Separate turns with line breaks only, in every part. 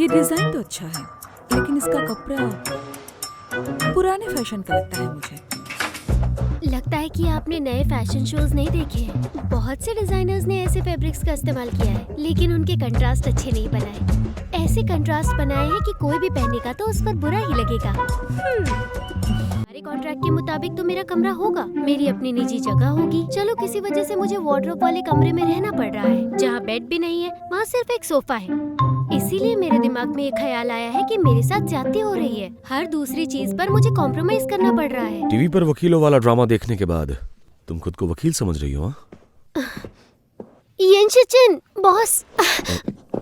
ये डिजाइन तो अच्छा है, लेकिन इसका कपड़ा पुराने फैशन का लगता है मुझे।
लगता है कि आपने नए फैशन शोज नहीं देखे हैं। बहुत से डिजाइनर्स ने ऐसे फैब्रिक्स का इस्तेमाल किया है, लेकिन उनके कंट्रास्ट अच्छे नहीं बनाए। ऐसे कंट्रास्ट बनाए हैं कि कोई भी पहनेगा तो उस पर बुरा ही लगेगा। हमारे कॉन्ट्रैक्ट के मुताबिक तो मेरा कमरा होगा, मेरी अपनी निजी जगह होगी। चलो किसी वजह से मुझे वार्डरोब वाले कमरे में रहना पड़ रहा है, जहाँ बेड भी नहीं है, वहाँ सिर्फ एक सोफा है। इसीलिए मेरे दिमाग में एक ख्याल आया है कि मेरे साथ ज्यादती हो रही है। हर दूसरी चीज पर मुझे कॉम्प्रोमाइज करना पड़ रहा है।
टीवी पर वकीलों वाला ड्रामा देखने के बाद तुम खुद को वकील समझ रही हो?
येनशिचिन, बॉस,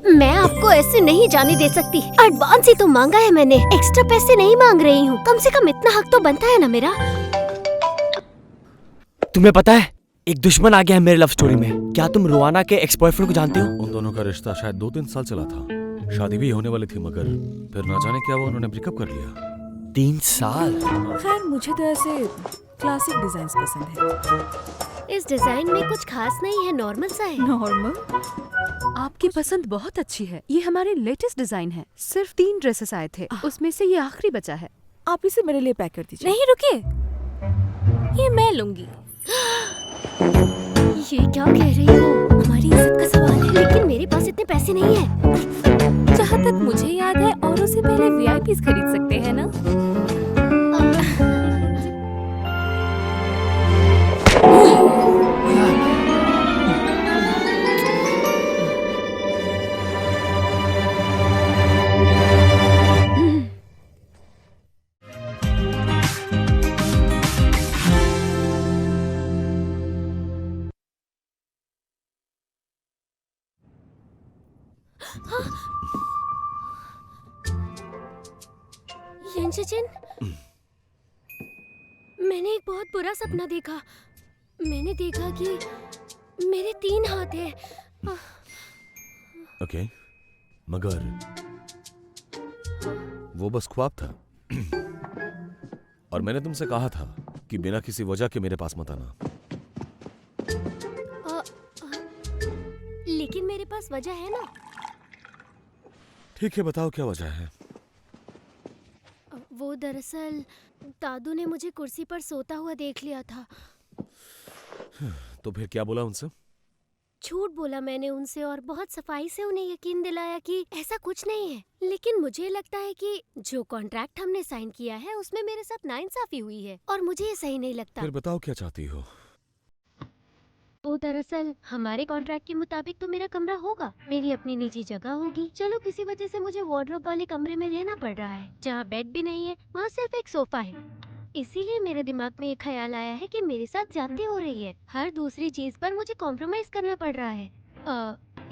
मैं आपको ऐसे नहीं जाने दे सकती। एडवांस ही तो मांगा है मैंने, एक्स्ट्रा पैसे नहीं मांग रही हूँ। कम से कम इतना हक तो बनता है ना मेरा।
तुम्हें पता है, एक दुश्मन आ गया है मेरे लव स्टोरी में। क्या तुम रोआना के एक्स बॉयफ्रेंड को जानते हो?
उन दोनों का रिश्ता शायद 2-3 साल चला था, शादी भी होने वाली थी, मगर फिर ना जाने क्या हुआ, उन्होंने ब्रेकअप कर लिया।
3 साल?
खैर मुझे तो ऐसे क्लासिक डिजाइन्स पसंद है।
इस डिजाइन में कुछ खास नहीं है, नॉर्मल सा है।
नॉर्मल?
आपकी पसंद बहुत अच्छी है। ये हमारे लेटेस्ट डिजाइन है। सिर्फ 3 ड्रेसेस आए थे, उसमें से ये आखिरी बचा है।
आप इसे मेरे लिए पैक कर दीजिए।
नहीं रुकिए, ये मैं लूंगी।
ये क्या कह रही हो? हमारी इज्जत का सवाल है, लेकिन मेरे पास इतने पैसे नहीं है।
जहाँ तक मुझे याद है, औरों से पहले वीआईपीज खरीद सकते हैं ना?
येनशिचिन, मैंने एक बहुत बुरा सपना देखा। मैंने देखा कि मेरे 3 हाथ हैं।
ओके, मगर वो बस ख्वाब था। और मैंने तुमसे कहा था कि बिना किसी वजह के मेरे पास मत आना।
लेकिन मेरे पास वजह है ना।
ठीक है, बताओ क्या वजह है?
वो दरअसल दादू ने मुझे कुर्सी पर सोता हुआ देख लिया था।
तो फिर क्या बोला उनसे?
झूठ बोला मैंने उनसे और बहुत सफाई से उन्हें यकीन दिलाया कि ऐसा कुछ नहीं है। लेकिन मुझे लगता है कि जो कॉन्ट्रैक्ट हमने साइन किया है उसमें मेरे साथ नाइंसाफी हुई है और मुझे ये सही नहीं लगता।
फिर बताओ क्या चाहती हो?
वो दरअसल हमारे कॉन्ट्रैक्ट के मुताबिक तो मेरा कमरा होगा, मेरी अपनी निजी जगह होगी। चलो किसी वजह से मुझे वार्डरोब वाले कमरे में रहना पड़ रहा है, जहाँ बेड भी नहीं है, वहाँ सिर्फ एक सोफा है। इसीलिए मेरे दिमाग में एक ख्याल आया है कि मेरे साथ ज्यादती हो रही है। हर दूसरी चीज पर मुझे कॉम्प्रोमाइज करना पड़ रहा है।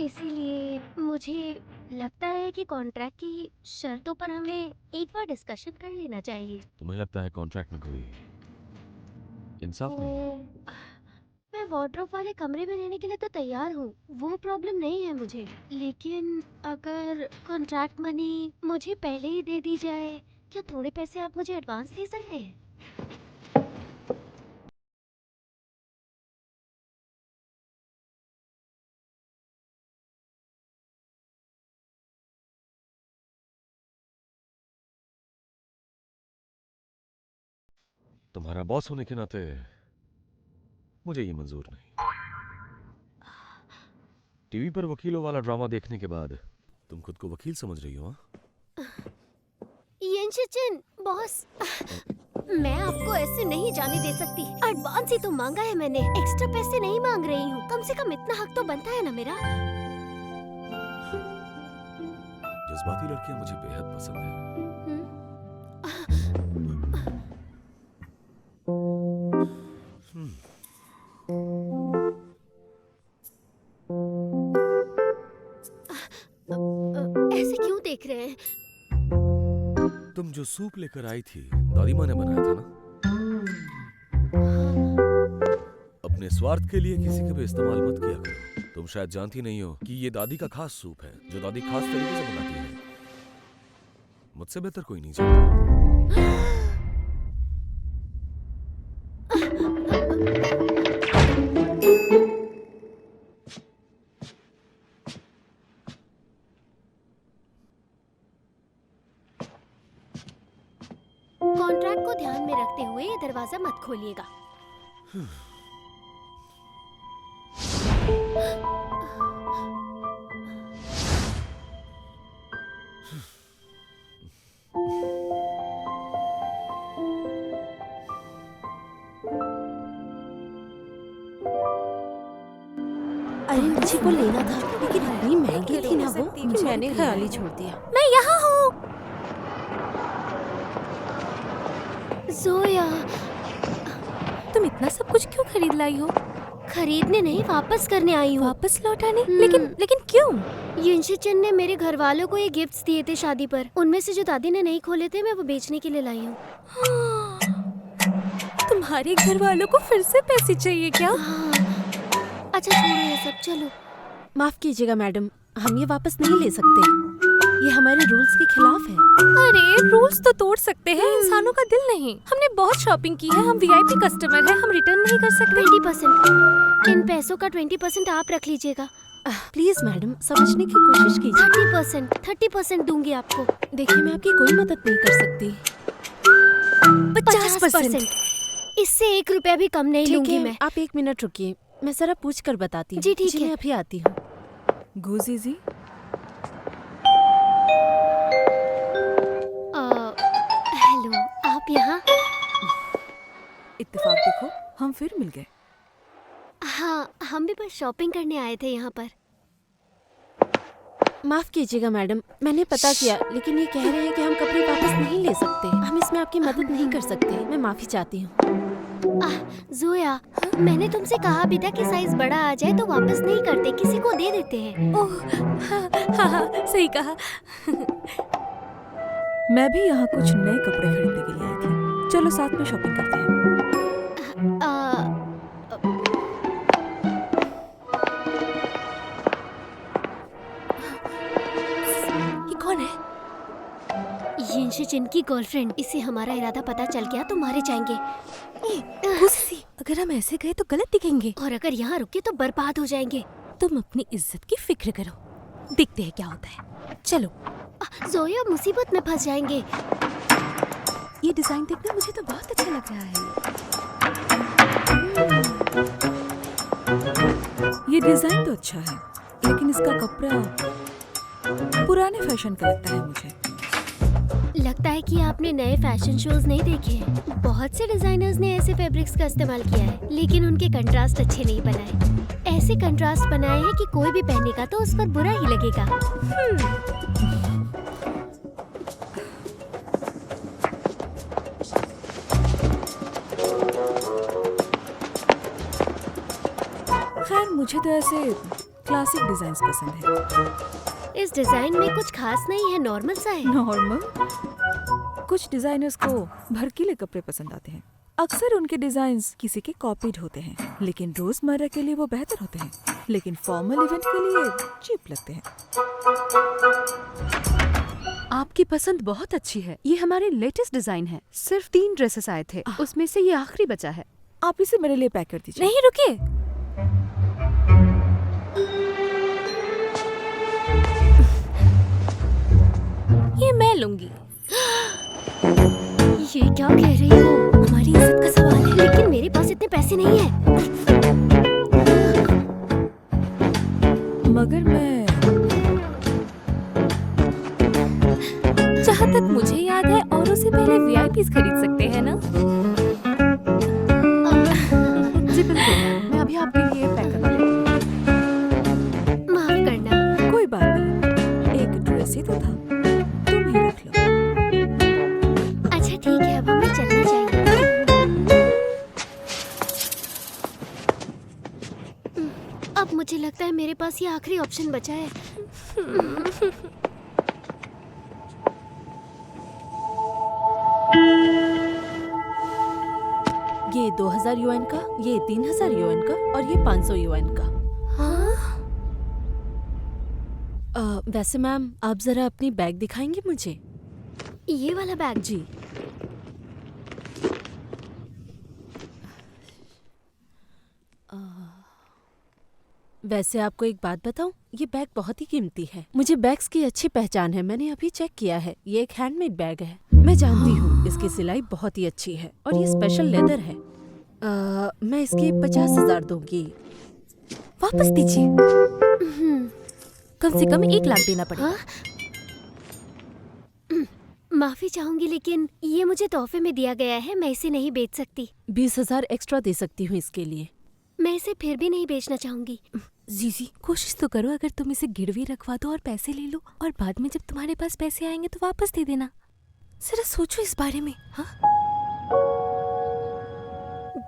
इसीलिए मुझे लगता है कि कॉन्ट्रैक्ट की शर्तों पर हमें एक बार डिस्कशन कर लेना चाहिए।
तुम्हें लगता है कॉन्ट्रैक्ट में कोई इंसाफ नहीं?
मैं वार्डरोब वाले कमरे में रहने के लिए तो तैयार हूँ, वो प्रॉब्लम नहीं है मुझे। लेकिन अगर कॉन्ट्रैक्ट मनी मुझे पहले ही दे दी जाए, क्या थोड़े पैसे आप मुझे एडवांस दे सकते हैं?
तुम्हारा बॉस होने के नाते मुझे ये मंजूर नहीं। टीवी पर वकीलों वाला ड्रामा देखने के बाद तुम खुद को वकील समझ रही हो?
येनशिचिन, बॉस, मैं आपको ऐसे नहीं जाने दे सकती। एडवांस ही तो मांगा है मैंने, एक्स्ट्रा पैसे नहीं मांग रही हूँ। कम से कम इतना हक तो बनता है ना मेरा।
जज्बाती लड़कियां मुझे बेहद पसंद है।
ऐसे क्यों देख रहे हैं?
तुम जो सूप लेकर आई थी, दादी माँ ने बनाया था ना? अपने स्वार्थ के लिए किसी का भी इस्तेमाल मत किया करो। तुम शायद जानती नहीं हो कि ये दादी का खास सूप है, जो दादी खास तरीके से बनाती है। मुझसे बेहतर कोई नहीं जानता।
कॉन्ट्रैक्ट को ध्यान में रखते हुए ये दरवाजा मत खोलिएगा।
अरे मुझे को लेना था, लेकिन इतनी महंगी थी ना वो कि मैंने ख्याल ही छोड़ दिया।
मैं यहाँ हूँ। जोया,
तुम इतना सब कुछ क्यों खरीद लाई हो?
खरीदने नहीं, वापस करने आई हूँ।
वापस लौटाने? लेकिन क्यों?
यिनशिचन ने मेरे घर वालों को ये गिफ्ट्स दिए थे शादी पर। उनमें से जो दादी ने नहीं खोले थे, मैं वो बेचने के लिए लाई हूँ।
तुम्हारे घर वालों को फिर से पैसे चाहिए क्या?
हाँ। अच्छा छोड़ो ये सब, चलो।
माफ कीजिएगा मैडम, हम ये वापस नहीं ले सकते। ये हमारे रूल्स के खिलाफ है। अरे रूल्स तो तोड़ सकते हैं, इंसानों का दिल नहीं। हमने बहुत शॉपिंग की है, हम वीआईपी कस्टमर हैं, हम रिटर्न नहीं कर सकते।
20%। इन पैसों का 20% आप रख लीजिएगा।
प्लीज मैडम, समझने की कोशिश कीजिए।
30% दूंगी आपको।
देखिए, मैं आपकी कोई मदद नहीं कर सकती।
50%। इससे 1 रुपया भी कम नहीं लूंगी मैं।
आप 1 मिनट रुकिए, मैं जरा पूछ कर बताती हूँ।
जी ठीक है।
मैं अभी आती हूँ।
गुजीजी,
हेलो, आप यहाँ?
इत्तेफाक देखो, हम फिर मिल गए।
हाँ, हम भी बस शॉपिंग करने आए थे यहाँ पर।
माफ कीजिएगा मैडम, मैंने पता किया, लेकिन ये कह रहे हैं कि हम कपड़े वापस नहीं ले सकते। हम इसमें आपकी मदद नहीं कर सकते। मैं माफी चाहती हूँ।
जोया, मैंने तुमसे कहा भी था कि साइज बड़ा आ जाए तो वापस नहीं करते, किसी को दे देते हैं।
ओह, हाँ, सही कहा।
मैं भी यहाँ कुछ नए कपड़े खरीदने के लिए आई थी। चलो साथ में शॉपिंग करते हैं।
ये कौन है?
यिनशिचन की गर्लफ्रेंड। इसे हमारा इरादा पता चल गया तो मारे जाएंगे।
अगर हम ऐसे गए तो गलत दिखेंगे,
और अगर यहाँ रुके तो बर्बाद हो जाएंगे।
तुम अपनी इज्जत की फिक्र करो, देखते हैं क्या होता है। चलो।
जोया, मुसीबत में फंस जाएंगे।
ये डिजाइन देखना मुझे तो बहुत अच्छा लग रहा है।
ये डिजाइन तो अच्छा है, लेकिन इसका कपड़ा पुराने फैशन का लगता है मुझे।
लगता है कि आपने नए फैशन शोज नहीं देखे हैं। बहुत से डिजाइनर्स ने ऐसे फैब्रिक्स का इस्तेमाल किया है, लेकिन उनके कंट्रास्ट अच्छे नहीं बनाए। ऐसे कंट्रास्ट बनाए हैं कि कोई भी पहनेगा तो उस पर बुरा ही लगेगा।
खैर, मुझे तो ऐसे क्लासिक डिजाइन्स पसंद है।
इस डिजाइन में कुछ खास नहीं है, नॉर्मल सा है।
नॉर्मल? कुछ डिजाइनर्स को भड़कीले कपड़े पसंद आते हैं। अक्सर उनके डिजाइन्स किसी के कॉपीड होते हैं, लेकिन रोजमर्रा के लिए वो बेहतर होते हैं, लेकिन फॉर्मल इवेंट के लिए चीप लगते हैं।
आपकी पसंद बहुत अच्छी है। ये हमारे लेटेस्ट डिजाइन है। सिर्फ 3 ड्रेसेस आए थे, उसमें से ये आखिरी बचा है।
आप इसे मेरे लिए पैक कर दीजिए।
नहीं, रुकिए। ये मैं लूंगी।
ये क्या कह रही हो?
हमारी इज्जत का सवाल है।
लेकिन मेरे पास इतने पैसे नहीं है।
मगर मैं
जहाँ तक मुझे याद है, औरों से पहले वीआईपीज खरीद सकते हैं ना?
जी बिल्कुल, मैं अभी आपके लिए पैक कर लेती हूँ।
माफ करना।
कोई बात नहीं, एक ड्रेस ही तो था, तुम ही रख लो।
अच्छा ठीक है, अब हमें चलना चाहिए। अब मुझे लगता है मेरे पास ये आखिरी ऑप्शन बचा है।
ये 2000 युआन का, ये 3000 युआन का और ये 500 युआन का। वैसे मैम, आप जरा अपनी बैग दिखाएंगे मुझे?
ये वाला बैग?
जी। वैसे आपको एक बात बताऊं, ये बैग बहुत ही कीमती है। मुझे बैग्स की अच्छी पहचान है, मैंने अभी चेक किया है। ये एक हैंडमेड बैग है। मैं जानती हूँ इसकी सिलाई बहुत ही अच्छी है और ये स्पेशल लेदर है। मैं इसके 50,000 दूंगी।
वापस दीजिए। कम से कम 1 लाख देना पड़ेगा।
माफी चाहूंगी लेकिन ये मुझे तोहफे में दिया गया है, मैं इसे नहीं बेच सकती।
20,000 एक्स्ट्रा दे सकती हूँ इसके लिए।
मैं इसे फिर भी नहीं बेचना चाहूंगी।
जीजी कोशिश तो करो, अगर तुम इसे गिरवी रखवा दो और पैसे ले लो और बाद में जब तुम्हारे पास पैसे आएंगे तो वापस दे देना। जरा सोचो इस बारे में। हाँ,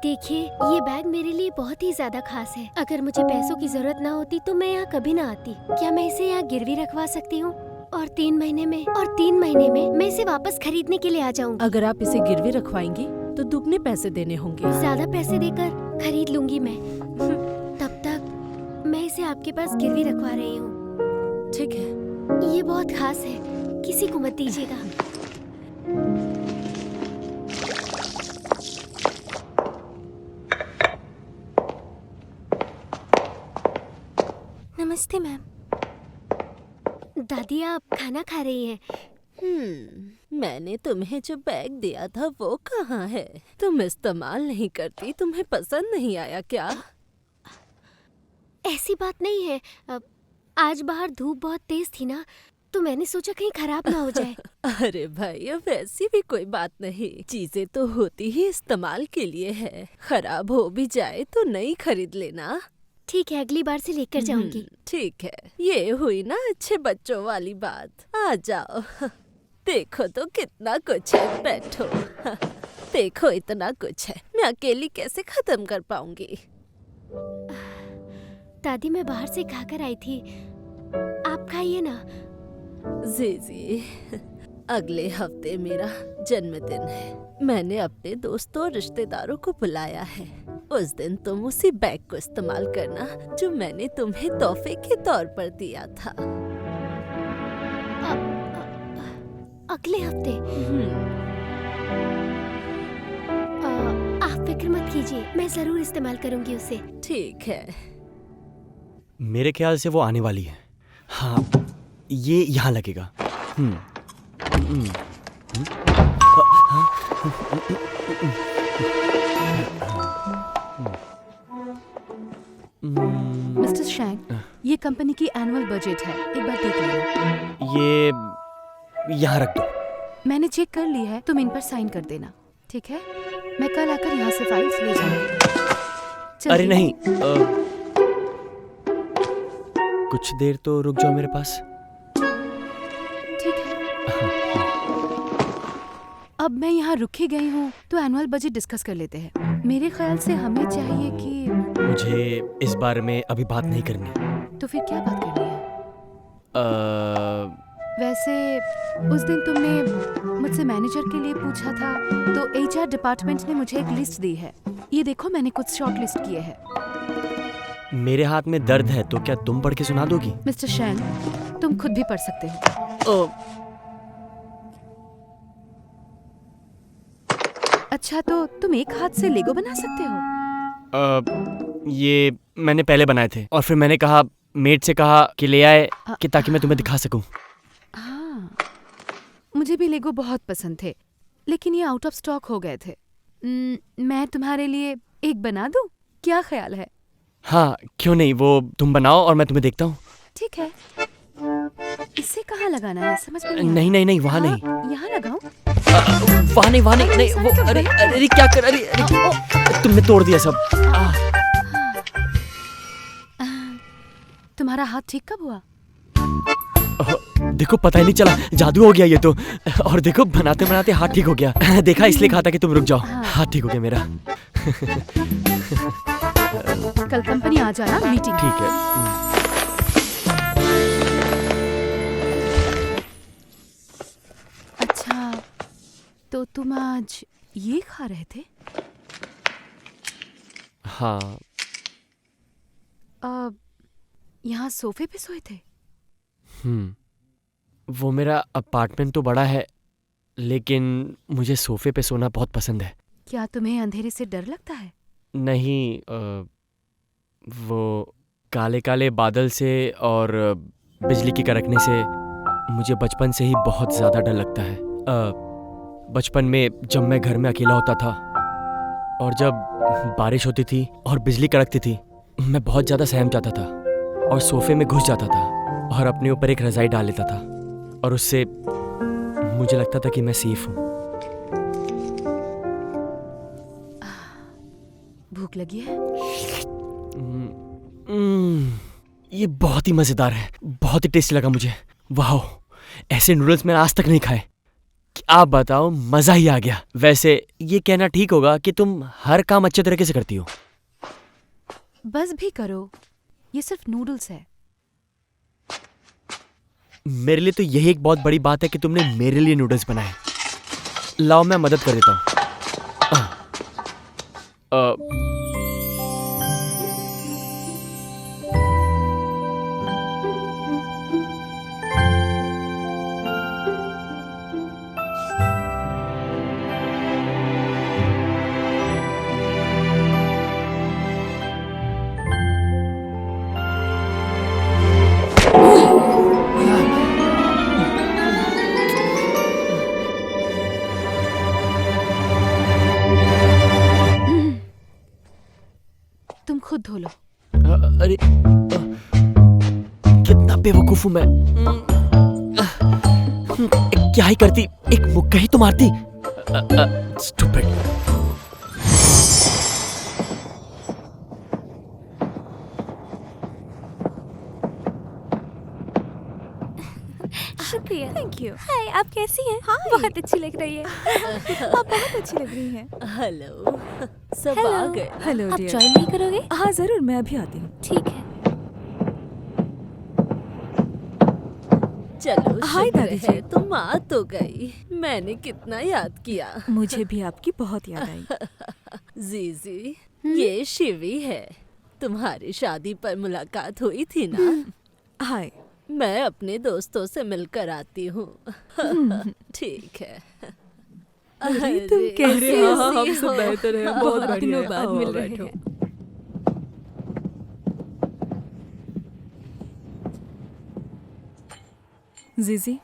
देखिए ये बैग मेरे लिए बहुत ही ज्यादा खास है। अगर मुझे पैसों की जरूरत ना होती तो मैं यहाँ कभी ना आती। क्या मैं इसे यहाँ गिरवी रखवा सकती हूँ? और 3 महीने में मैं इसे वापस खरीदने के लिए आ जाऊंगी।
अगर आप इसे गिरवी रखवाएंगी तो दुगने पैसे देने होंगे।
ज्यादा पैसे देकर खरीद लूंगी मैं। तब तक मैं इसे आपके पास गिरवी रखवा रही हूँ।
ठीक है।
ये बहुत खास है, किसी को मत दीजिएगा।
नमस्ते मैम।
दादी आप खाना खा रही हैं?
मैंने तुम्हें जो बैग दिया था वो कहाँ है? तुम इस्तेमाल नहीं करती, तुम्हें पसंद नहीं आया क्या?
ऐसी बात नहीं है। आज बाहर धूप बहुत तेज थी ना, तो मैंने सोचा कहीं खराब ना हो जाए।
अरे भाई अब ऐसी भी कोई बात नहीं, चीजें तो होती ही इस्तेमाल के लिए है। खराब हो भी जाए तो नई खरीद लेना।
ठीक है, अगली बार से लेकर जाऊंगी।
ठीक है, ये हुई ना अच्छे बच्चों वाली बात। आ जाओ, देखो तो कितना कुछ है। बैठो। देखो इतना कुछ है, मैं अकेली कैसे खत्म कर पाऊंगी?
दादी मैं बाहर से खाकर आई थी, आप खाइए ना।
जी अगले हफ्ते मेरा जन्मदिन है। मैंने अपने दोस्तों और रिश्तेदारों को बुलाया है। उस दिन तुम उसी बैग को इस्तेमाल करना जो मैंने तुम्हें तोहफे के तौर पर दिया था।
अगले हफ्ते? आप फिक्र मत कीजिए, मैं जरूर इस्तेमाल करूंगी उसे।
ठीक है।
मेरे ख्याल से वो आने वाली है। हाँ, ये यहाँ लगेगा।
मिस्टर शैंग, ये कंपनी की एनुअल बजट है, एक बार देख लेना।
ये यहाँ रख दो।
मैंने चेक कर ली है, तुम इन पर साइन कर देना, ठीक है? मैं कल आकर यहाँ से फाइल्स ले जाऊंगी।
अरे नहीं, कुछ देर तो रुक जाओ मेरे पास।
ठीक है। अब मैं यहाँ रुकी गई हूँ तो एनुअल बजट डिस्कस कर लेते हैं। मेरे ख्याल से हमें चाहिए कि
मुझे इस बारे में अभी बात नहीं करनी।
तो फिर क्या बात करनी है? वैसे उस दिन तुमने मुझसे मैनेजर के लिए पूछा था, तो HR डिपार्टमेंट ने मुझे एक लिस्ट दी है। ये देखो, मैंने कुछ शॉर्ट लिस्ट किए हैं।
मेरे हाथ में दर्द है, तो क्या तुम पढ़ के सुना दोगी?
मिस्टर शैंग, तुम खुद भी पढ़ सकते हो। अच्छा, तो तुम एक हाथ से लेगो बना सकते हो?
ये मैंने पहले बनाए थे और फिर मैंने कहा, मेड से कहा कि ले आए कि ताकि मैं तुम्हें दिखा सकूं।
हाँ, मुझे भी लेगो बहुत पसंद थे, लेकिन ये आउट ऑफ स्टॉक हो गए थे। मैं तुम्हारे लिए एक बना दूं? क्या ख्याल है?
हाँ, क्यों नहीं, वो तुम बनाओ और मैं तुम्हें देखता हूँ।
ठीक है। इससे कहाँ लगाना है, समझ में
नहीं, वहाँ नहीं।
यहाँ लगाऊं?
वहाँ नहीं, नहीं, वो अरे क्या कर, अरे तुमने तोड़ दिया सब।
तुम्हारा हाथ ठीक कब हुआ?
देखो, पता ही नहीं चला, जादू हो गया ये तो। और देखो, बनाते बनाते हाथ ठीक हो गया। देखा, इसलिए कहा था कि तुम रुक जाओ। हाथ ठीक हो गया मेरा।
कल कंपनी आ जाना, मीटिंग।
ठीक है।
अच्छा, तो तुम आज ये खा रहे थे?
हाँ।
यहाँ सोफे पे सोए थे?
वो मेरा अपार्टमेंट तो बड़ा है, लेकिन मुझे सोफे पे सोना बहुत पसंद है।
क्या तुम्हें अंधेरे से डर लगता है?
नहीं, वो काले काले बादल से और बिजली की कड़कने से मुझे बचपन से ही बहुत ज़्यादा डर लगता है। बचपन में जब मैं घर में अकेला होता था और जब बारिश होती थी और बिजली कड़कती थी, मैं बहुत ज़्यादा सहम जाता था और सोफे में घुस जाता था और अपने ऊपर एक रज़ाई डाल लेता था और उससे मुझे लगता था कि मैं सेफ हूँ।
भूख लगी है?
ये बहुत ही मज़ेदार है, बहुत ही टेस्टी लगा मुझे। वाह, ऐसे नूडल्स मैंने आज तक नहीं खाए। क्या बताओ, मज़ा ही आ गया। वैसे ये कहना ठीक होगा कि तुम हर काम अच्छे तरीके से करती हो।
बस भी करो, ये सिर्फ नूडल्स है।
मेरे लिए तो यही एक बहुत बड़ी बात है कि तुमने मेरे लिए नूडल्स बनाए। लाओ, मैं मदद कर देता हूँ।
तुम खुद धो लो।
अरे कितना बेवकूफ हूं मैं। क्या ही करती, एक मुक्का ही तो मारती। स्टूपिड।
शुक्रिया।
Thank you.
हाय, आप कैसी हैं? बहुत अच्छी लग रही है।
आप बहुत अच्छी लग रही हैं।
हेलो, सब
हेलो।
आ गए।
हेलो
आप
डियर।
ज्वाइन नहीं करोगे?
हाँ जरूर, मैं अभी आती हूँ।
ठीक है।
चलो,
हाय
शुक्र
दादी
है
जी।
तुम आ तो गई। मैंने कितना याद किया।
मुझे भी आपकी बहुत याद आई।
जीजी, ये शिवी है। तुम्हारी शादी पर मुलाकात हुई थी ना?
हाय।
मैं अपने दोस्तों से मिलकर आती हूँ। ठीक है।
अरे तुम कैसे
अरे
हो?
हाँ, हमसे बेहतर है। बहुत बढ़िया
दिनों
है।
बाद
आओ,
मिल रहे
बैठो।
हैं।
जीजी,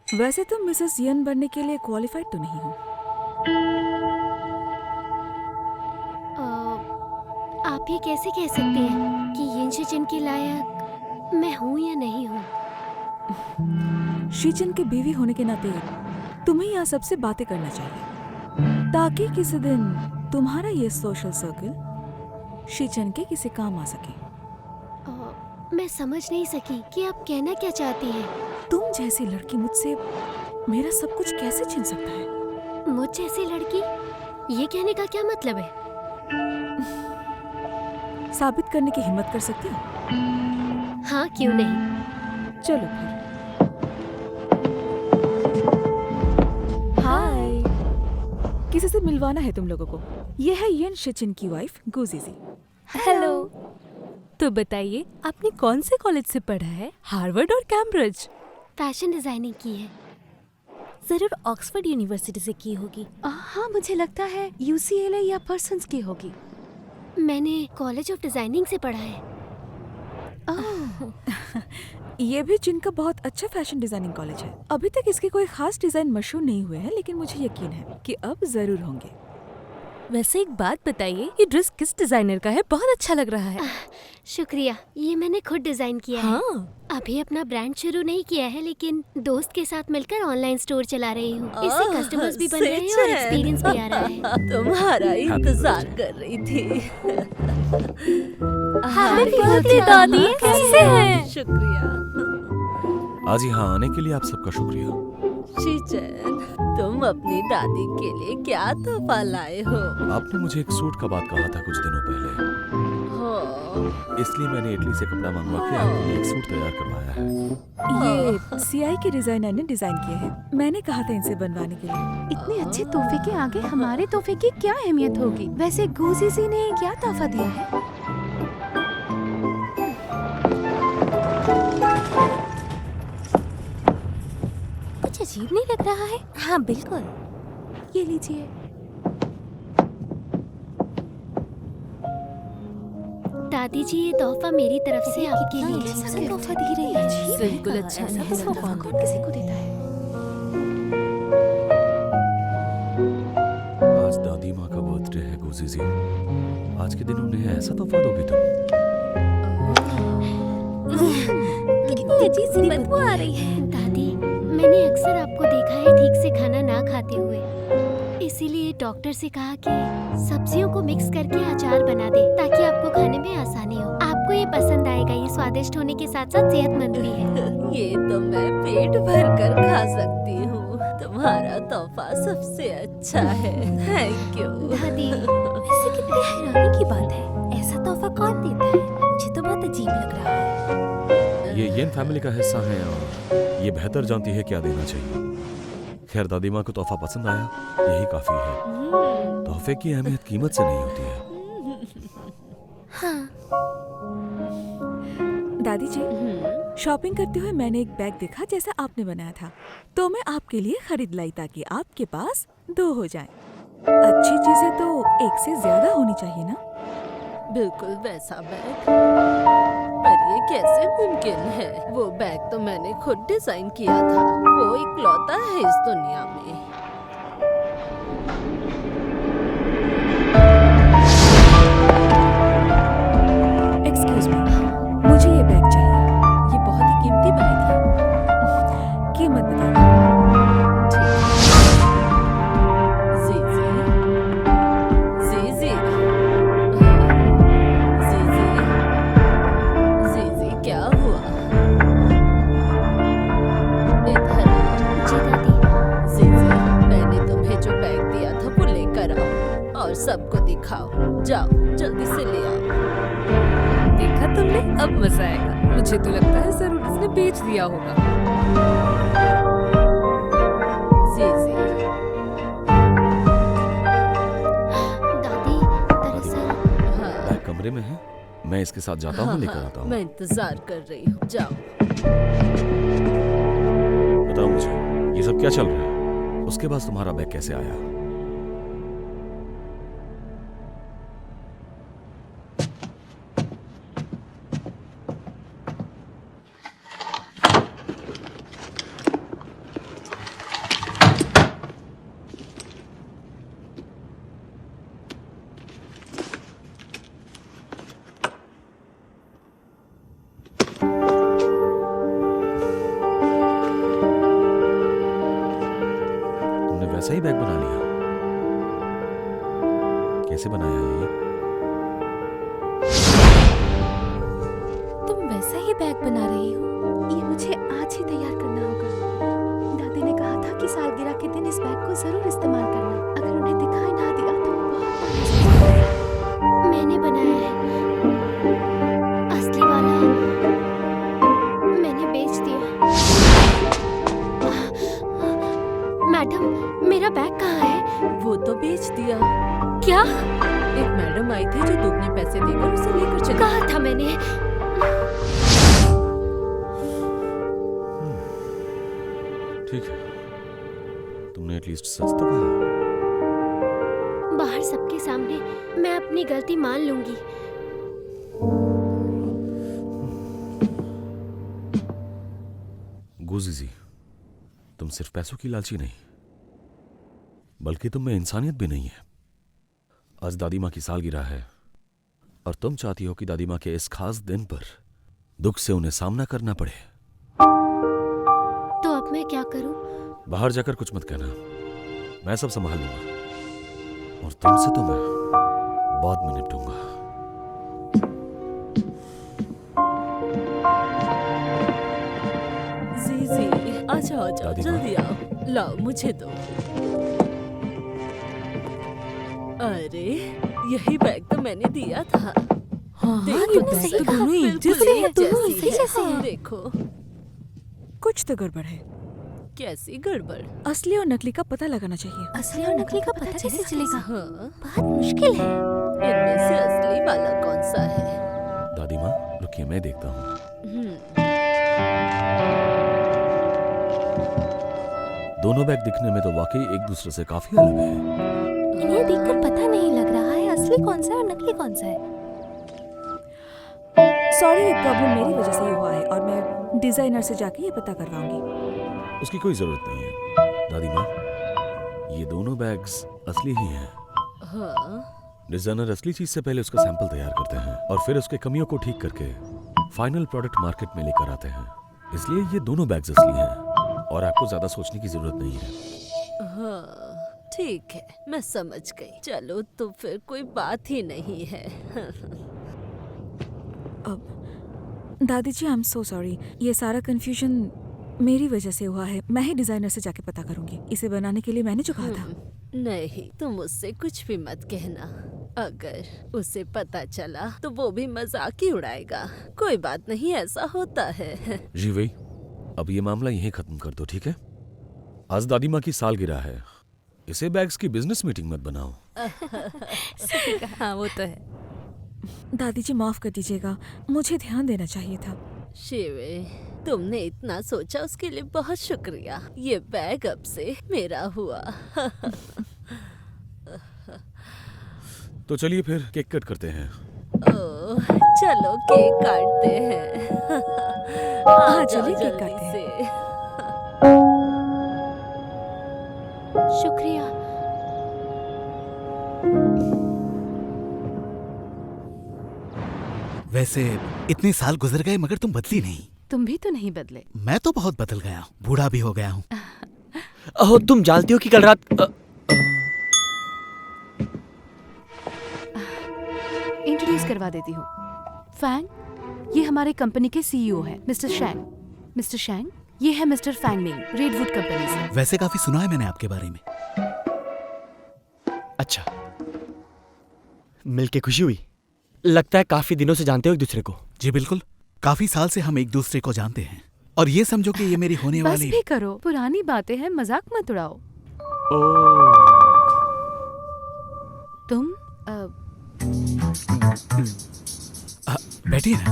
वैसे तुम मिसेस यन बनने के लिए क्वालिफाइड तो नहीं हो।
आप ये कैसे कह सकते हैं कि यिन शिचिन के लायक मैं हूँ या नहीं हूँ?
शीचन के बीवी होने के नाते तुम्हें यहाँ सबसे बातें करना चाहिए, ताकि किसी दिन तुम्हारा ये सोशल सर्कल शीचन के किसी काम आ सके।
मैं समझ नहीं सकी कि आप कहना क्या चाहती हैं।
तुम जैसी लड़की मुझसे मेरा सब कुछ कैसे छीन सकता है?
मुझ जैसी लड़की? ये कहने का क्या मतलब है?
साबित करने की हिम्मत कर सकती हो?
हाँ, क्यों नहीं।
चलो फिर। हाय। किसी से मिलवाना है तुम लोगों को। ये है यन शिचिन की वाइफ गुजीजी।
हेलो। तो बताइए, आपने कौन से कॉलेज से पढ़ा है? हार्वर्ड और कैम्ब्रिज?
फैशन डिजाइनिंग की है।
जरूर ऑक्सफोर्ड यूनिवर्सिटी से की होगी।
हाँ, मुझे लगता है UCLA या पर्सन्स की होगी।
मैंने कॉलेज ऑफ डिजाइनिंग से पढ़ा है।
ये भी जिनका बहुत अच्छा फैशन डिजाइनिंग कॉलेज है। अभी तक इसके कोई खास डिजाइन मशहूर नहीं हुए हैं, लेकिन मुझे यकीन है कि अब जरूर होंगे।
वैसे एक बात बताइए, ये ड्रेस किस डिजाइनर का है? बहुत अच्छा लग रहा है।
शुक्रिया, ये मैंने खुद डिजाइन किया है।
हाँ।
अभी अपना ब्रांड शुरू नहीं किया है, लेकिन दोस्त के साथ मिलकर ऑनलाइन स्टोर चला रही हूँ। इससे कस्टमर्स भी बन रहे हैं और एक्सपीरियंस भी आ रहा है।
तुम्हारा इंतजार कर रही थी।
हैप्पी बर्थडे दादी, कैसे हैं?
शुक्रिया।
आज यहाँ आने के लिए आप सबका शुक्रिया।
शीचन, तुम अपनी दादी के लिए क्या तोहफा लाए हो?
आपने मुझे एक सूट का बात कहा था कुछ दिनों पहले,
हो,
इसलिए मैंने इटली से कपड़ा मंगवा के आपके लिए एक सूट तैयार करवाया है।
ये CI के डिजाइनर ने डिजाइन किए हैं। मैंने कहा था इनसे बनवाने के लिए।
इतने अच्छे तोहफे के आगे हमारे तोहफे की क्या अहमियत होगी? वैसे गुजीजी ने क्या तोहफा दिया है?
कुछ अजीब नहीं लग रहा है? हाँ बिल्कुल।
ये लीजिए।
दादी जी, ये तोहफा मेरी तरफ से आपके लिए है।
कैसा तोहफा दे रही है?
बिल्कुल अच्छा नहीं लग रहा।
कौन किसी को देता है?
गुजी जी, आज के दिन उन्हें ऐसा तोहफा दोगी तुम?
कितनी अजीब सी बदबू आ रही है।
दादी, मैंने अक्सर आपको देखा है ठीक से खाना ना खाते हुए, इसीलिए डॉक्टर से कहा कि सब्जियों को मिक्स करके अचार बना दे ताकि आपको खाने में आसानी हो। आपको ये पसंद आएगा, ये स्वादिष्ट होने के साथ साथ सेहतमंद भी है।
ये तो मैं पेट भर कर खा सकती हूँ। तुम्हारा तोहफा सबसे अच्छा है। थैंक यू
दादी,
वैसे कितनी हैरानी की बात है, ऐसा तोहफा कौन देता है? मुझे तो बहुत अजीब लग रहा है।
ये येन फैमिली का हिस्सा है और ये बेहतर जानती है क्या देना चाहिए। खैर दादी माँ को तोहफा पसंद आया, यही काफी है। तोहफे की अहमियत कीमत से नहीं होती है।
हाँ।
दादी जी, शॉपिंग करते हुए मैंने एक बैग देखा जैसा आपने बनाया था, तो मैं आपके लिए खरीद लाई ताकि आपके पास 2 हो जाएं। अच्छी चीजें तो एक से ज्यादा होनी चाहिए ना?
बिल्कुल वैसा बैग, पर ये कैसे मुमकिन है? वो बैग तो मैंने खुद डिजाइन किया था। वो इकलौता है इस दुनिया में।
एक्सक्यूज मी, मुझे ये बैग चाहिए। ये बहुत ही कीमती बैग है। कीमत बताइए।
जीजी, जीजी, जीजी, क्या हुआ? इधर आओ।
जी दादी।
जीजी, मैंने तुम्हें जो बैग दिया था वो लेकर आओ और सबको दिखाओ। जाओ जल्दी से ले आओ।
देखा तुमने, अब मजा आएगा। मुझे तो लगता है जरूर इसने बेच दिया होगा।
जीजी,
दादी, दरअसल
हाँ,
बैग कमरे में है, मैं इसके साथ जाता हूँ, लेकर आता हूँ।
मैं इंतजार कर रही हूँ। जाओ।
बताओ मुझे, ये सब क्या चल रहा है? उसके बाद तुम्हारा बैग कैसे आया? तुमने वैसा ही बैग बना लिया? कैसे बनाया ये?
तुम वैसा ही बैग बना रही हो?
ये मुझे आज ही तैयार करना होगा। दादी ने कहा था कि सालगिरह के दिन इस बैग को जरूर इस्तेमाल करना। अगर उन्हें दिखाई ना दिया तो वो बहुत नाराज हो जाएंगे।
मैंने बनाया है, असली वाला मैंने बेच दिया। मैडम, मेरा बैग कहाँ है?
वो तो बेच दिया।
क्या
एक मैडम आई थी जो दुगने पैसे देकर उसे लेकर चली।
कहा था मैंने?
ठीक है, तुमने एटलीस्ट सच तो कहा।
बाहर सबके सामने मैं अपनी गलती मान लूंगी।
गुजी जी, तुम सिर्फ पैसों की लालची नहीं, बल्कि तुम में इंसानियत भी नहीं है। आज दादी माँ की सालगिरह है और तुम चाहती हो कि दादी माँ के इस खास दिन पर दुख से उन्हें सामना करना पड़े।
तो अब मैं क्या करूं?
बाहर जाकर कुछ मत कहना, मैं सब संभाल लूंगा और तुमसे तो मैं बाद में निपटूंगा।
जीजी, आ जाओ, जाओ,
दादी
जल्दी आओ। लाओ, मुझे दो। अरे, यही बैग तो मैंने दिया था। देखो,
तुमने
बैग
सही
तो
कहा,
दोनों एक
बिल्कुल
जैसे
सही है, दोनों
जैसी
एक ही जैसे
है।
हैं।
देखो,
कुछ तो गड़बड़ है।
कैसी गड़बड़।
असली और नकली का पता लगाना चाहिए।
असली और नकली का पता कैसे चलेगा?
हाँ,
बहुत मुश्किल है।
इनमें से असली वाला कौन सा है?
दादी माँ रुकिए, मैं देखता हूँ। दोनों बैग दिखने में तो वाकई एक दूसरे से काफी अलग है।
इन्हें देखकर पता नहीं लग रहा है असली कौन सा है और नकली कौन सा है।
सॉरी, ये प्रॉब्लम मेरी वजह से ही हुआ है और मैं डिजाइनर से जाके ये पता करवाऊंगी।
उसकी कोई जरूरत नहीं है दादी माँ, ये दोनों बैग्स असली ही हैं।
हाँ,
डिजाइनर असली चीज से पहले उसका सैंपल तैयार करते हैं और फिर उसके कमियों को ठीक करके फाइनल प्रोडक्ट मार्केट में लेकर आते हैं। इसलिए ये दोनों बैग्स असली हैं और आपको ज्यादा सोचने की जरूरत नहीं है।
हाँ ठीक है, मैं समझ गई। चलो तो फिर कोई बात ही नहीं है।
दादी जी आई एम सो सॉरी, ये सारा कंफ्यूजन मेरी वजह से हुआ है। मैं ही डिजाइनर से जाके पता करूंगी। इसे बनाने के लिए मैंने जो कहा था।
नहीं, तुम उससे कुछ भी मत कहना। अगर उसे पता चला तो वो भी मजाक ही उड़ाएगा। कोई बात नहीं, ऐसा होता है।
जी वही, अब ये मामला यहीं खत्म कर दो, ठीक है? आज दादी माँ की सालगिरह है, इसे बैग्स की बिजनेस मीटिंग मत बनाओ।
हाँ वो तो है।
दादी जी माफ कर दीजिएगा, मुझे ध्यान देना चाहिए था।
शिवे, तुमने इतना सोचा उसके लिए बहुत शुक्रिया। ये बैग अब से मेरा हुआ।
तो चलिए फिर केक कट करते हैं।
ओह, चलो केक काटते हैं।
हाँ,
जाओ
चलिए केक
जल्दी
काटते हैं।
से।
शुक्रिया।
वैसे इतने साल गुजर गए मगर तुम बदली नहीं।
तुम भी तो नहीं बदले।
मैं तो बहुत बदल गया हूँ, बूढ़ा भी हो गया हूँ।
ओह, तुम जानती हो कि कल रात
इंट्रोड्यूस करवा देती हूँ। फैंग, ये हमारे कंपनी के सीईओ हैं, मिस्टर शैंग। मिस्टर शैंग, ये है मिस्टर फैंगमिंग, रेडवुड कंपनी से।
वैसे काफी सुना है मैंने आपके बारे में।
अच्छा, मिलके खुशी हुई। लगता है काफी दिनों से जानते हो एक दूसरे को।
जी बिल्कुल, काफी साल से हम एक दूसरे को जानते हैं और ये समझो कि ये मेरी होने
बस
वाली।
भी करो, पुरानी बातें हैं, मजाक मत उड़ाओ। तुम
बैठिए ना।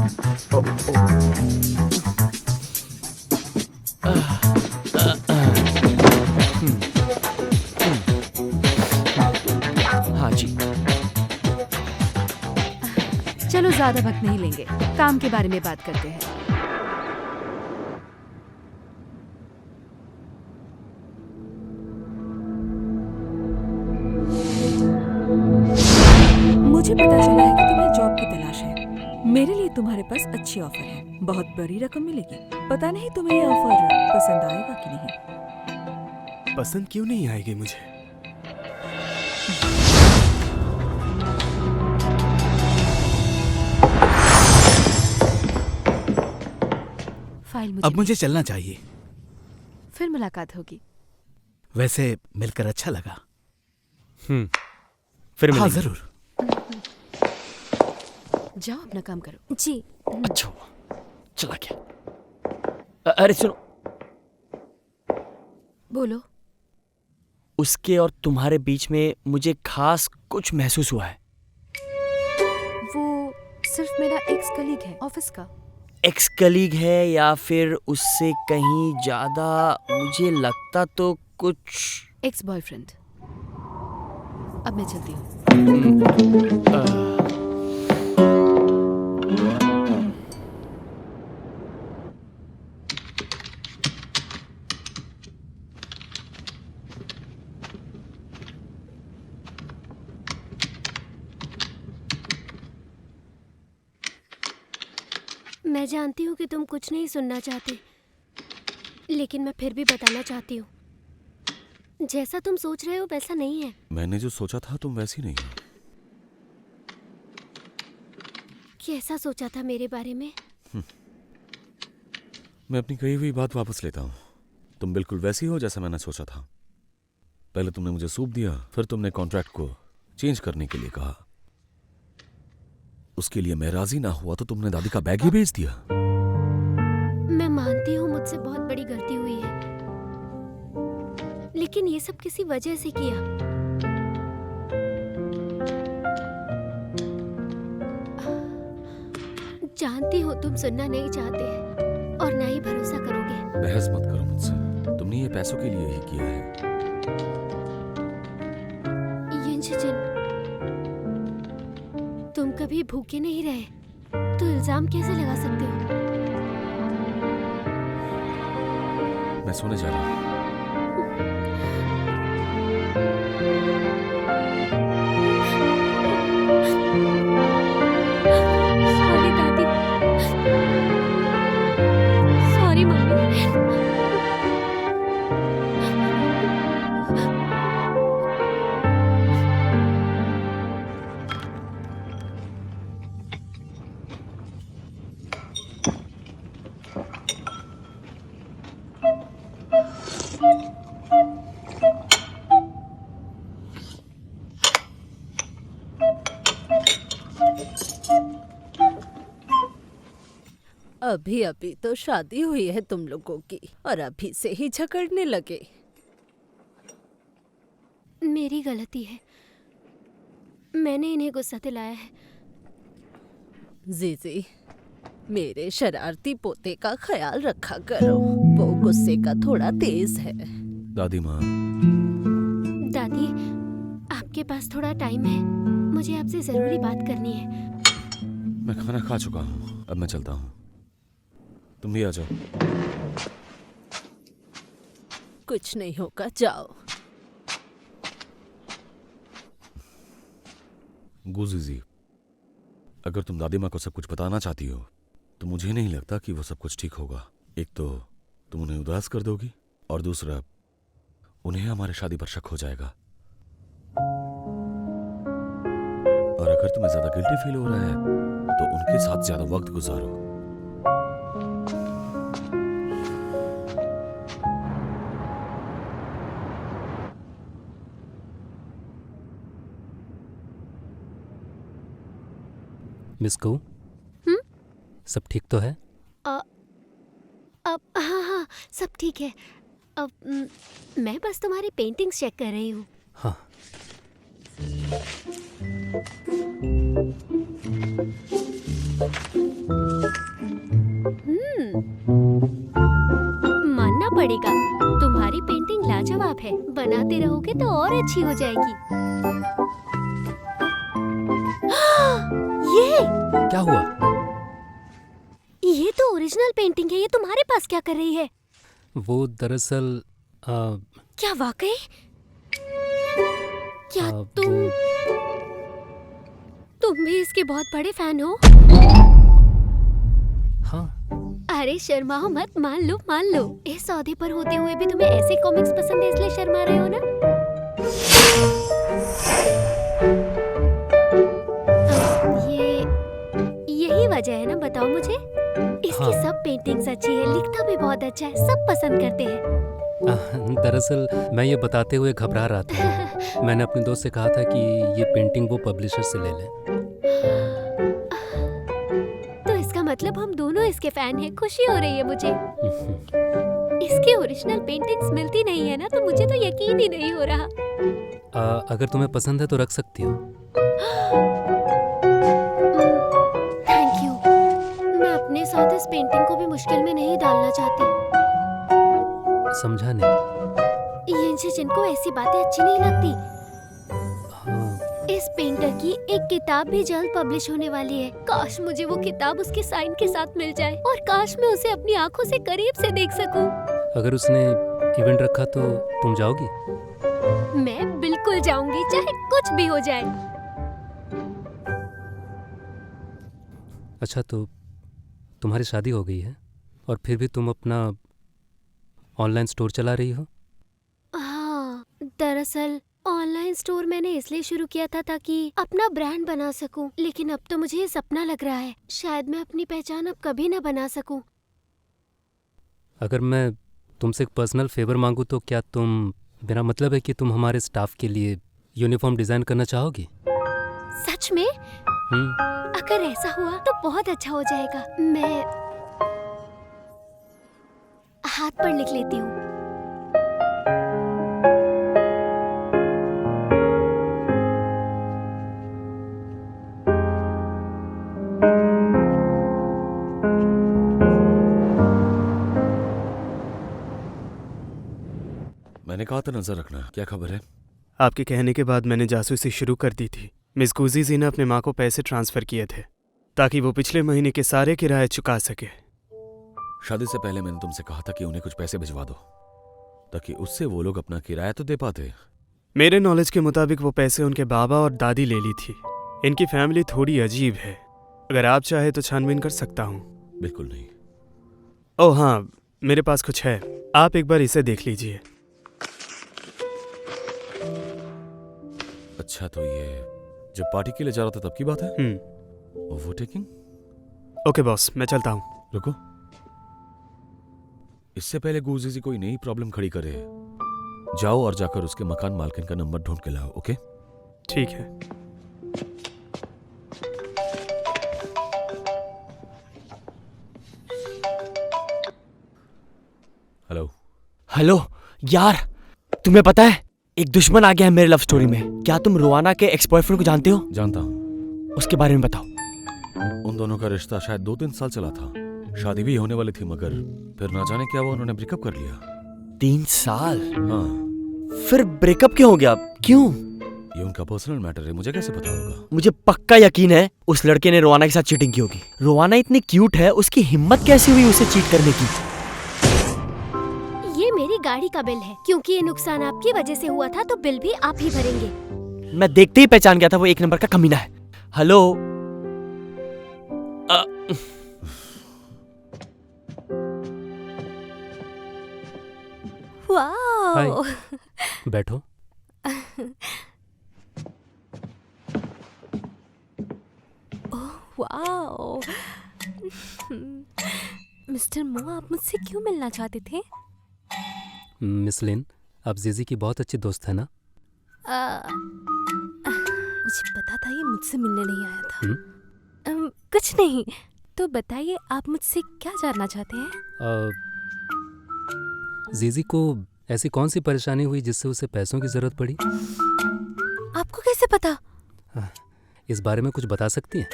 हाँ जी।
चलो ज्यादा वक्त नहीं लेंगे, काम के बारे में बात करते हैं।
मुझे पता चला है कि तुम्हें जॉब की तलाश है। मेरे लिए तुम्हारे पास अच्छी ऑफर है, बहुत बड़ी रकम मिलेगी। पता नहीं तुम्हें ये ऑफर पसंद आएगा कि नहीं।
पसंद क्यों नहीं आएगी मुझे?
फाइल
अब मुझे चलना चाहिए।
फिर मुलाकात होगी।
वैसे मिलकर अच्छा लगा।
फिर
हाँ
मिलेंगे।
जरूर।
जाओ अपना काम करो।
जी।
अच्छा हुआ, चला गया। अरे सुनो,
बोलो।
उसके और तुम्हारे बीच में मुझे खास कुछ महसूस हुआ है।
वो सिर्फ मेरा एक्स कलीग है, ऑफिस का।
एक्स कलीग है या फिर उससे कहीं ज्यादा? मुझे लगता तो कुछ
एक्स बॉयफ्रेंड। अब मैं चलती हूँ।
मैं जानती हूँ कि तुम कुछ नहीं सुनना चाहते, लेकिन मैं फिर भी बताना चाहती हूँ। जैसा तुम सोच रहे हो वैसा नहीं है।
मैंने जो सोचा था तुम वैसी नहीं हो।
कैसा सोचा था मेरे बारे में?
मैं अपनी कही हुई बात वापस लेता हूँ। तुम बिल्कुल वैसी हो जैसा मैंने सोचा था। पहले तुमने मुझे सूप दिया, फिर तुमने कॉन्ट्रैक्ट को चेंज करने के लिए कहा। उसके लिए मैं राजी ना हुआ तो तुमने दादी का बैग ही बेच दिया।
मैं मानती हूँ मुझसे बहुत बड़ी गलती हुई है, लेकिन ये सब किसी वजह से किया। जानती हूँ तुम सुनना नहीं चाहते और ना ही भरोसा करोगे।
बहस मत करो मुझसे, तुमने ये पैसों के लिए ही किया है।
यिनचिन, तुम कभी भूखे नहीं रहे तो इल्जाम कैसे लगा सकते हो?
मैं सोने जा रहा हूँ।
अभी अभी तो शादी हुई है तुम लोगों की और अभी से ही झगड़ने लगे।
मेरी गलती है, मैंने इन्हें गुस्सा दिलाया है।
जीजी, मेरे शरारती पोते का ख्याल रखा करो, वो गुस्से का थोड़ा तेज है।
दादी माँ,
दादी, आपके पास थोड़ा टाइम है? मुझे आपसे जरूरी बात करनी है।
मैं खाना खा चुका हूँ, अब मैं चलता हूँ। तुम भी आ जाओ।
कुछ नहीं होगा, जाओ।
गुजीजी, अगर तुम दादी माँ को सब कुछ बताना चाहती हो तो मुझे नहीं लगता कि वो सब कुछ ठीक होगा। एक तो तुम उन्हें उदास कर दोगी और दूसरा उन्हें हमारे शादी पर शक हो जाएगा। और अगर तुम्हें ज्यादा गिल्टी फील हो रहा है तो उनके साथ ज्यादा वक्त गुजारो।
मिस को सब ठीक तो है?
अब हाँ, सब ठीक है। अब मैं बस तुम्हारी पेंटिंग्स चेक कर रही हूँ।
हाँ।
मानना पड़ेगा, तुम्हारी पेंटिंग लाजवाब है। बनाते रहोगे तो और अच्छी हो जाएगी। ये
क्या हुआ?
ये तो ओरिजिनल पेंटिंग है। ये तुम्हारे पास क्या कर रही है?
वो दरअसल
क्या वाकई? क्या तुम भी इसके बहुत बड़े फैन हो?
हाँ।
अरे शर्माओ मत, मान लो। इस सौदे पर होते हुए भी तुम्हें ऐसे कॉमिक्स पसंद है, इसलिए शर्मा रहे हो ना? यही वजह है ना? बताओ मुझे। इसकी
हाँ।
सब पेंटिंग्स अच्छी है, लिखता भी बहुत अच्छा है, सब पसंद करते हैं।
दरअसल मैं ये बताते हुए घबरा रहा था। मैंने अपने दोस्त से कहा था कि ये पेंटिंग वो पब्लिशर से ले लें।
तो इसका मतलब हम दोनों इसके फैन हैं। खुशी हो रही है मुझे। इसकी ओरिजिनल पेंटिंग्स मिलती नहीं है ना, तो मुझे तो यकीन ही नहीं हो रहा।
अगर तुम्हें पसंद है तो रख सकती हो।
Thank you. मैं अपने साथ इस पेंटिंग को भी मुश्किल में नहीं डालना चाहती।
समझा नहीं।
ये जिनको ऐसी बातें अच्छी नहीं लगती।
हाँ।
इस पेंटर की एक किताब भी जल्द पब्लिश होने वाली है। काश मुझे वो किताब उसके साइन के साथ मिल जाए और काश मैं उसे अपनी आंखों से करीब से देख सकूं।
अगर उसने इवेंट रखा तो तुम जाओगी?
मैं बिल्कुल जाऊंगी, चाहे कुछ भी हो जाए।
अच्छा, तो तुम्हारी शादी हो गई है और फिर भी तुम अपना ऑनलाइन स्टोर चला रही हो?
हाँ, दरअसल ऑनलाइन स्टोर मैंने इसलिए शुरू किया था ताकि अपना ब्रांड बना सकूं। लेकिन अब तो मुझे ये सपना लग रहा है, शायद मैं अपनी पहचान अब कभी ना बना सकूं।
अगर मैं तुमसे एक पर्सनल फेवर मांगू तो क्या तुम, मेरा मतलब है कि तुम हमारे स्टाफ के लिए यूनिफॉर्म डिजाइन करना चाहोगी?
सच में? अगर ऐसा हुआ तो बहुत अच्छा हो जाएगा। मैं हाथ पर लिख लेती हूँ।
मैंने कहा था नजर रखना। क्या खबर है?
आपके कहने के बाद मैंने जासूसी शुरू कर दी थी। मिस गुजीजी ने अपने माँ को पैसे ट्रांसफर किए थे ताकि वो पिछले महीने के सारे किराए चुका सके।
शादी से पहले मैंने तुमसे कहा था कि उन्हें कुछ पैसे भिजवा दो ताकि उससे वो लोग अपना किराया तो दे पाते।
मेरे नॉलेज के मुताबिक वो पैसे उनके बाबा और दादी ले ली थी। इनकी फैमिली थोड़ी अजीब है। अगर आप चाहे तो छानबीन कर सकता हूँ।
बिल्कुल नहीं।
ओह हाँ, मेरे पास कुछ है, आप एक बार इसे देख लीजिए।
अच्छा, तो ये जब पार्टी के लिए जा रहा था तब की बात है? Over taking?
ओके बॉस, मैं चलता हूँ।
रुको, इससे पहले गुजीजी कोई नई प्रॉब्लम खड़ी करे, जाओ और जाकर उसके मकान मालकिन का नंबर ढूंढ के लाओ। ओके?
ठीक है।
हेलो।
हेलो यार, तुम्हें पता है एक दुश्मन आ गया है मेरे लव स्टोरी में। क्या तुम रोवाना के एक्स बॉयफ्रेंड को जानते हो?
जानता हूँ।
उसके बारे में बताओ।
उन दोनों का रिश्ता शायद 2-3 साल चला था। शादी भी होने वाली थी, मगर फिर ना जाने क्या हुआ, उन्होंने ब्रेकअप कर लिया।
3 साल?
हाँ।
फिर ब्रेकअप क्यों हो गया? क्यों?
ये उनका पर्सनल मैटर है, मुझे कैसे पता होगा?
मुझे पक्का यकीन है उस लड़के ने रोवाना के साथ चीटिंग की होगी। रोवाना इतनी क्यूट है, उसकी हिम्मत कैसे हुई उसे चीट करने की?
ये मेरी गाड़ी का बिल है। क्योंकि ये नुकसान आपकी वजह से हुआ था तो बिल भी आप ही भरेंगे।
मैं देखते ही पहचान गया था वो 1 नंबर का कमीना है। हेलो।
वाओ।
बैठो।
वाओ। मिस्टर मो, आप मुझसे क्यों मिलना चाहते थे?
मिस लिन, आप जीजी की बहुत अच्छी दोस्त है ना?
मुझे पता था ये मुझसे मिलने नहीं आया था। कुछ नहीं। तो बताइए, आप मुझसे क्या जानना चाहते हैं?
जीजी को ऐसी कौन सी परेशानी हुई जिससे उसे पैसों की जरूरत पड़ी?
आपको कैसे पता?
इस बारे में कुछ बता सकती हैं?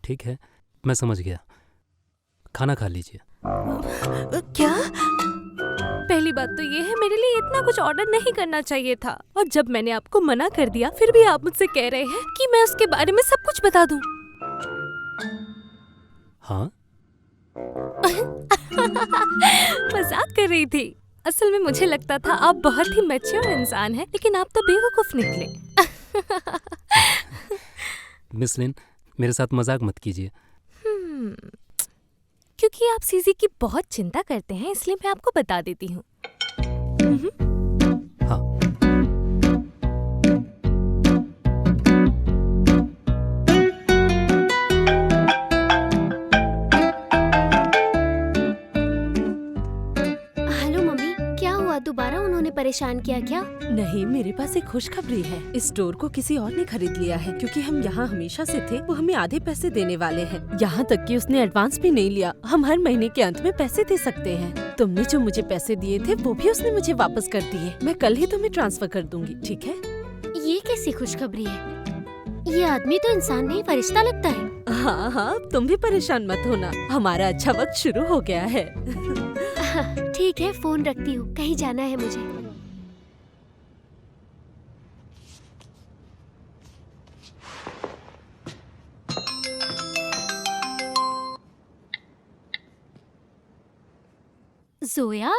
ठीक है, मैं समझ गया। खाना खा लीजिए।
क्या? पहली बात तो ये है, मेरे लिए इतना कुछ ऑर्डर नहीं करना चाहिए था। और जब मैंने आपको मना कर दिया, फिर भी आप मुझसे कह रहे हैं कि मैं उसके बारे में सब कुछ बता दूं।
हाँ?
मजाक कर रही थी। असल में मुझे लगता था आप बहुत ही मैच्योर इंसान हैं, लेकिन आप तो बेवकूफ निकले।
मिस लिन, मेरे साथ मजाक मत कीजिए।
क्योंकि आप सीजी की बहुत चिंता करते हैं, इसलिए मैं आपको बता देती हूँ।
हाँ।
हेलो मम्मी, क्या हुआ? दोबारा उन्होंने परेशान किया क्या?
नहीं, मेरे पास एक खुशखबरी है। इस स्टोर को किसी और ने खरीद लिया है। क्योंकि हम यहाँ हमेशा से थे, वो हमें आधे पैसे देने वाले हैं। यहाँ तक कि उसने एडवांस भी नहीं लिया। हम हर महीने के अंत में पैसे दे सकते हैं। तुमने जो मुझे पैसे दिए थे वो भी उसने मुझे वापस कर दिए। मैं कल ही तुम्हें ट्रांसफर कर दूंगी, ठीक है?
ये कैसी खुशखबरी है? ये आदमी तो इंसान नहीं फरिश्ता लगता है।
हाँ हाँ, तुम भी परेशान मत होना, हमारा अच्छा वक्त शुरू हो गया है।
ठीक है, फोन रखती हूँ, कहीं जाना है मुझे। जोया,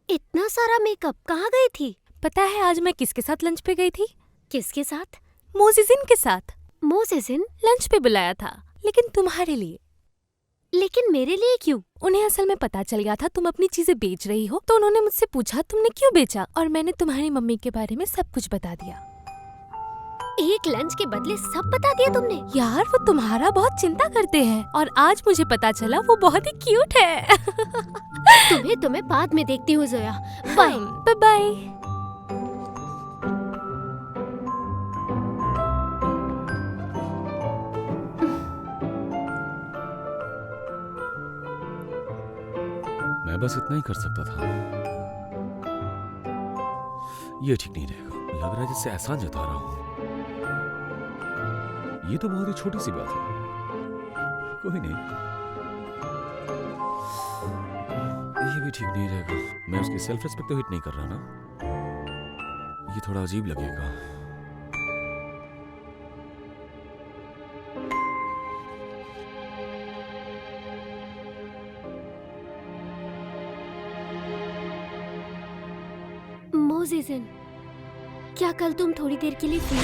इतना सारा मेकअप कहाँ गई थी?
पता है आज मैं किसके साथ लंच पे गई थी?
किसके साथ?
मोजिजिन के साथ।
मोजिजिन?
लंच पे बुलाया था, लेकिन तुम्हारे लिए।
लेकिन मेरे लिए क्यों?
उन्हें असल में पता चल गया था तुम अपनी चीजें बेच रही हो, तो उन्होंने मुझसे पूछा तुमने क्यों बेचा, और मैंने तुम्हारी मम्मी के बारे में सब कुछ बता दिया।
एक लंच के बदले सब बता दिया तुमने?
यार वो तुम्हारा बहुत चिंता करते हैं, और आज मुझे पता चला वो बहुत ही क्यूट है।
तुम्हें बाद में देखती हूँ जोया। Bye
bye.
मैं बस इतना ही कर सकता था। ये ठीक नहीं रहेगा। लग रहा है जिससे एहसान जता रहा हूं। ये तो बहुत ही छोटी सी बात है, कोई नहीं। ये भी ठीक नहीं रहेगा। मैं उसकी सेल्फ रिस्पेक्ट तो हिट नहीं कर रहा ना, ये थोड़ा अजीब लगेगा।
मोजिजिन, क्या कल तुम थोड़ी देर के लिए फ्री हो?